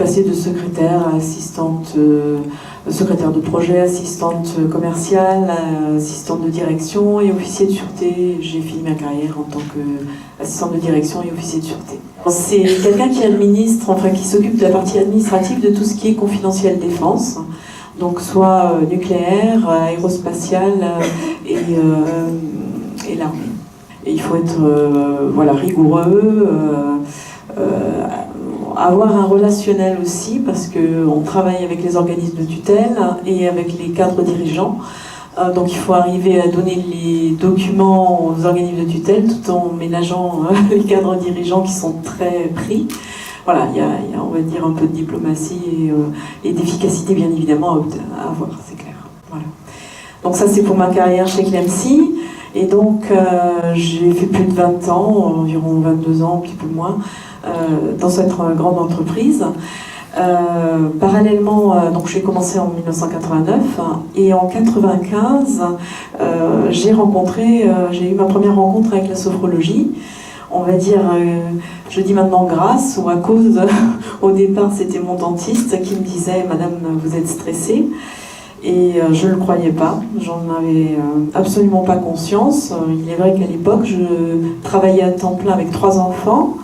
passée de secrétaire à assistante, secrétaire de projet, assistante commerciale, assistante de direction et officier de sûreté. J'ai fini ma carrière en tant qu'assistante de direction et officier de sûreté. C'est quelqu'un qui administre, enfin qui s'occupe de la partie administrative de tout ce qui est confidentiel défense. Donc soit nucléaire, aérospatial et l'armée. Et il faut être rigoureux, avoir un relationnel aussi, parce qu'on travaille avec les organismes de tutelle et avec les cadres dirigeants. Donc il faut arriver à donner les documents aux organismes de tutelle tout en ménageant les cadres dirigeants qui sont très pris. Voilà, il y a, on va dire, un peu de diplomatie et d'efficacité, bien évidemment, à avoir, c'est clair. Voilà. Donc ça, c'est pour ma carrière chez Clemcy. Et donc, j'ai fait plus de 20 ans, environ 22 ans, un petit peu moins, dans cette grande entreprise. Parallèlement, donc j'ai commencé en 1989 et en 1995, j'ai eu ma première rencontre avec la sophrologie. On va dire, je dis maintenant grâce ou à cause, au départ c'était mon dentiste qui me disait « Madame, vous êtes stressée ». Et je ne le croyais pas, j'en avais absolument pas conscience. Il est vrai qu'à l'époque, je travaillais à temps plein avec 3 enfants,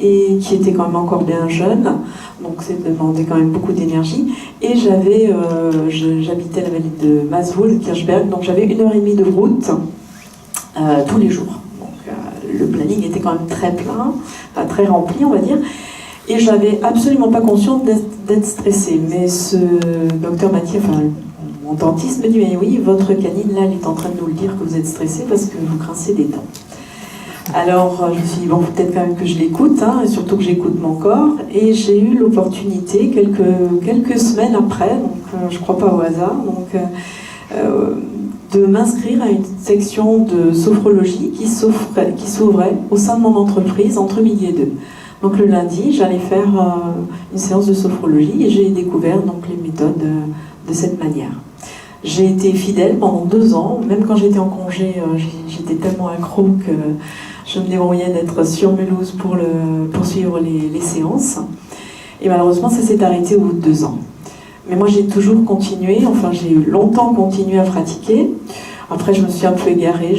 et qui étaient quand même encore bien jeunes, donc ça demandait quand même beaucoup d'énergie. Et j'habitais la vallée de Masvoul, Kirchberg, donc j'avais 1h30 de route tous les jours. Le planning était quand même très plein, enfin, très rempli, on va dire, et j'avais absolument pas conscience d'être stressée. Mais ce docteur m'a dit, enfin, mon dentiste me dit, mais oui, votre canine, là, elle est en train de nous le dire que vous êtes stressée parce que vous grincez des dents. Alors, je me suis dit, bon, peut-être quand même que je l'écoute, et surtout que j'écoute mon corps, et j'ai eu l'opportunité, quelques semaines après, donc je crois pas au hasard, donc de m'inscrire à une section de sophrologie qui s'ouvrait au sein de mon entreprise entre midi et 2. Donc le lundi, j'allais faire une séance de sophrologie et j'ai découvert donc les méthodes de cette manière. J'ai été fidèle pendant 2 ans, même quand j'étais en congé, j'étais tellement accro que je me débrouillais d'être sur Mulhouse pour suivre les séances. Et malheureusement, ça s'est arrêté au bout de 2 ans. Mais moi, j'ai toujours continué, enfin, j'ai longtemps continué à pratiquer. Après, je me suis un peu égarée,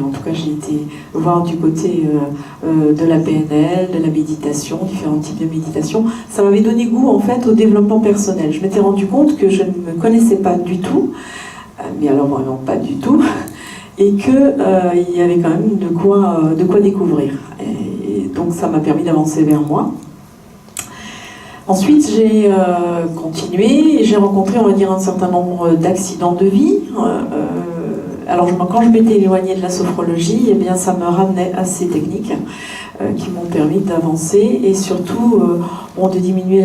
en tout cas, j'ai été voir du côté de la PNL, de la méditation, différents types de méditation. Ça m'avait donné goût, en fait, au développement personnel. Je m'étais rendu compte que je ne me connaissais pas du tout, mais alors vraiment pas du tout, et qu'il y avait quand même de quoi découvrir. Et donc, ça m'a permis d'avancer vers moi. Ensuite, j'ai continué et j'ai rencontré, on va dire, un certain nombre d'accidents de vie. Alors, quand je m'étais éloignée de la sophrologie, eh bien, ça me ramenait à ces techniques qui m'ont permis d'avancer et surtout de diminuer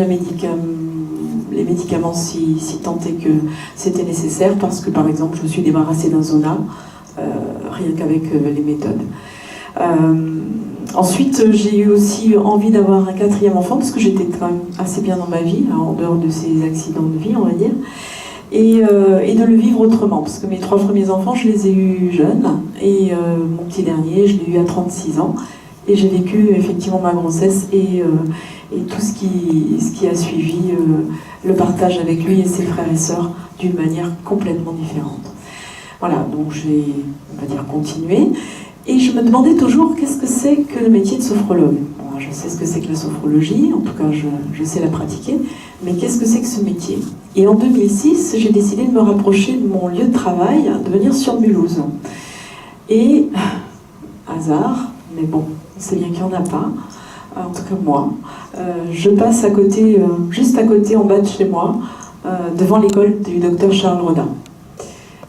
les médicaments si tant est que c'était nécessaire, parce que, par exemple, je me suis débarrassée d'un zona, rien qu'avec les méthodes. Ensuite, j'ai eu aussi envie d'avoir un 4e enfant, parce que j'étais quand même assez bien dans ma vie, en dehors de ces accidents de vie, on va dire, et de le vivre autrement, parce que mes 3 premiers enfants, je les ai eus jeunes, et mon petit dernier, je l'ai eu à 36 ans, et j'ai vécu effectivement ma grossesse et tout ce qui a suivi, le partage avec lui et ses frères et sœurs d'une manière complètement différente. Voilà, donc j'ai, on va dire, continué. Et je me demandais toujours qu'est-ce que c'est que le métier de sophrologue. Alors, je sais ce que c'est que la sophrologie, en tout cas je sais la pratiquer, mais qu'est-ce que c'est que ce métier? Et en 2006, j'ai décidé de me rapprocher de mon lieu de travail, de venir sur Mulhouse. Et, hasard, mais bon, on sait bien qu'il n'y en a pas, en tout cas moi, je passe à côté, juste à côté en bas de chez moi, devant l'école du docteur Charles Rodin.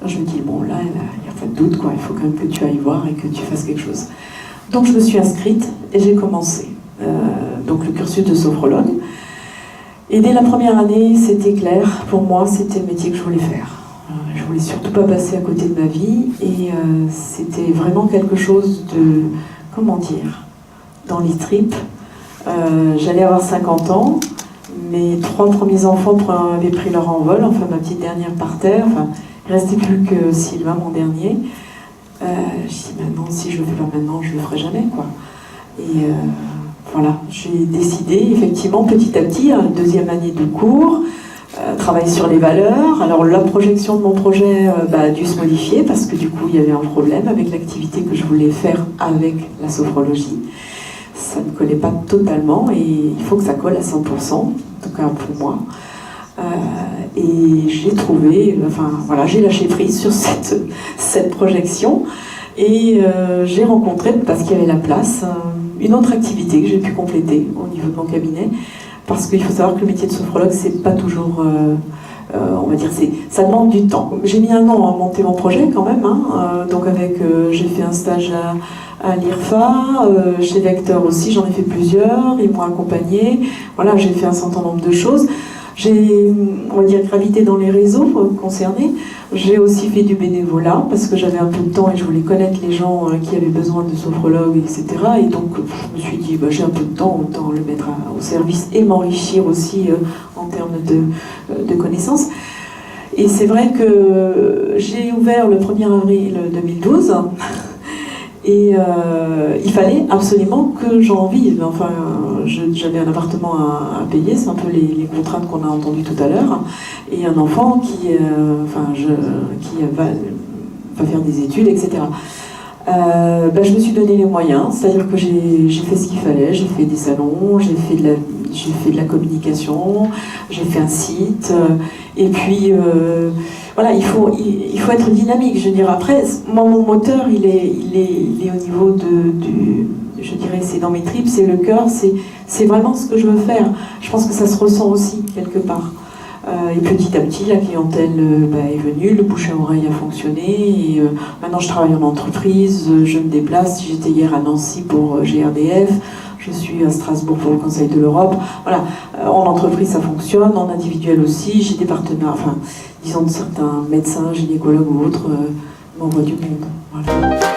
Je me dis, bon là, il n'y a pas de doute, quoi. Il faut quand même que tu ailles voir et que tu fasses quelque chose. Donc je me suis inscrite et j'ai commencé donc le cursus de sophrologue. Et dès la première année, c'était clair, pour moi, c'était le métier que je voulais faire. Je voulais surtout pas passer à côté de ma vie et c'était vraiment quelque chose de, comment dire, dans les tripes. J'allais avoir 50 ans, mes 3 premiers enfants avaient pris leur envol, enfin ma petite dernière par terre, enfin, il ne restait plus que Sylvain, mon dernier. Je dis maintenant, si je ne le fais pas maintenant, je ne le ferai jamais, quoi. Et voilà, j'ai décidé effectivement petit à petit, hein, deuxième année de cours, travailler sur les valeurs. Alors la projection de mon projet a dû se modifier parce que du coup il y avait un problème avec l'activité que je voulais faire avec la sophrologie. Ça ne collait pas totalement et il faut que ça colle à 100%, en tout cas pour moi. Et j'ai trouvé, enfin voilà, j'ai lâché prise sur cette projection et j'ai rencontré, parce qu'il y avait la place, une autre activité que j'ai pu compléter au niveau de mon cabinet, parce qu'il faut savoir que le métier de sophrologue, c'est pas toujours, on va dire, ça demande du temps. J'ai mis un an à monter mon projet quand même, hein, donc j'ai fait un stage à l'IRFA, chez Vecteur aussi, j'en ai fait plusieurs, ils m'ont accompagné, voilà, j'ai fait un certain nombre de choses. J'ai, on va dire, gravité dans les réseaux concernés. J'ai aussi fait du bénévolat parce que j'avais un peu de temps et je voulais connaître les gens qui avaient besoin de sophrologues, etc. Et donc, je me suis dit, j'ai un peu de temps, autant le mettre au service et m'enrichir aussi en termes de connaissances. Et c'est vrai que j'ai ouvert le 1er avril 2012. Et il fallait absolument que j'en vive. Enfin, j'avais un appartement à payer, c'est un peu les contraintes qu'on a entendues tout à l'heure, et un enfant qui va faire des études, etc. Je me suis donné les moyens, c'est-à-dire que j'ai fait ce qu'il fallait, j'ai fait des salons, j'ai fait de la communication, j'ai fait un site, et puis voilà, il faut être dynamique. Je veux dire, après, mon moteur, il est au niveau je dirais, c'est dans mes tripes, c'est le cœur, c'est vraiment ce que je veux faire. Je pense que ça se ressent aussi quelque part. Et petit à petit, la clientèle est venue, le bouche à oreille a fonctionné, et maintenant je travaille en entreprise, je me déplace. J'étais hier à Nancy pour GRDF, je suis à Strasbourg pour le Conseil de l'Europe. Voilà, en entreprise ça fonctionne, en individuel aussi, j'ai des partenaires, enfin, disons certains médecins, gynécologues ou autres m'envoient du monde. Voilà.